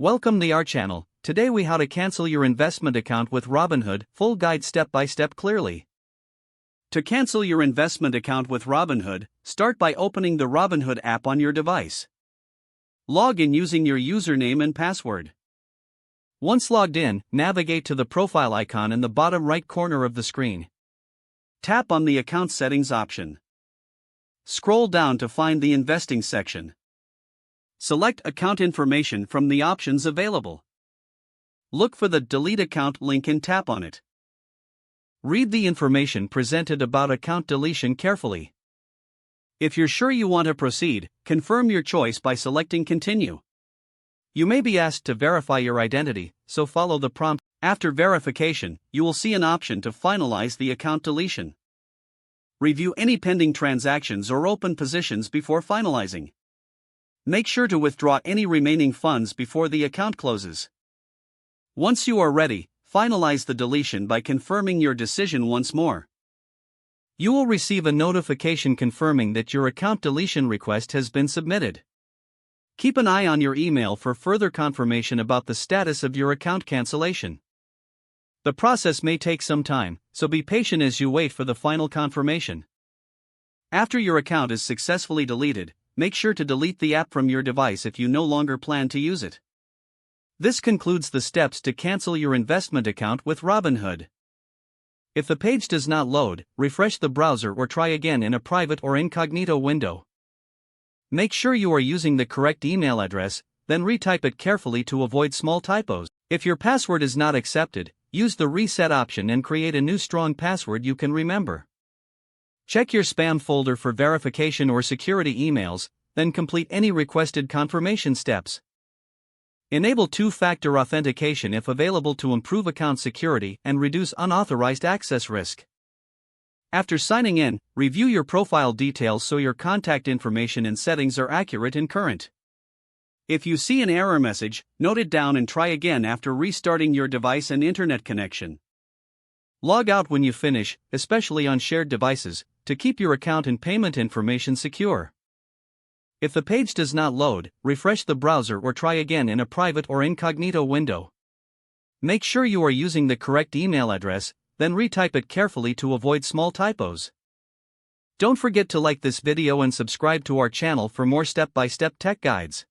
Welcome to our channel. Today we how to cancel your investment account with Robinhood, full guide step by step clearly. To cancel your investment account with Robinhood, start by opening the Robinhood app on your device. Log in using your username and password. Once logged in, navigate to the profile icon in the bottom right corner of the screen. Tap on the account settings option. Scroll down to find the investing section. Select account information from the options available. Look for the delete account link and tap on it. Read the information presented about account deletion carefully. If you're sure you want to proceed, confirm your choice by selecting continue. You may be asked to verify your identity, so follow the prompt. After verification, you will see an option to finalize the account deletion. Review any pending transactions or open positions before finalizing. Make sure to withdraw any remaining funds before the account closes. Once you are ready, finalize the deletion by confirming your decision once more. You will receive a notification confirming that your account deletion request has been submitted. Keep an eye on your email for further confirmation about the status of your account cancellation. The process may take some time, so be patient as you wait for the final confirmation. After your account is successfully deleted, make sure to delete the app from your device if you no longer plan to use it. This concludes the steps to cancel your investment account with Robinhood. If the page does not load, refresh the browser or try again in a private or incognito window. Make sure you are using the correct email address, then retype it carefully to avoid small typos. If your password is not accepted, use the reset option and create a new strong password you can remember. Check your spam folder for verification or security emails, then complete any requested confirmation steps. Enable two-factor authentication if available to improve account security and reduce unauthorized access risk. After signing in, review your profile details so your contact information and settings are accurate and current. If you see an error message, note it down and try again after restarting your device and internet connection. Log out when you finish, especially on shared devices, to keep your account and payment information secure. If the page does not load, refresh the browser or try again in a private or incognito window. Make sure you are using the correct email address, then retype it carefully to avoid small typos. Don't forget to like this video and subscribe to our channel for more step-by-step tech guides.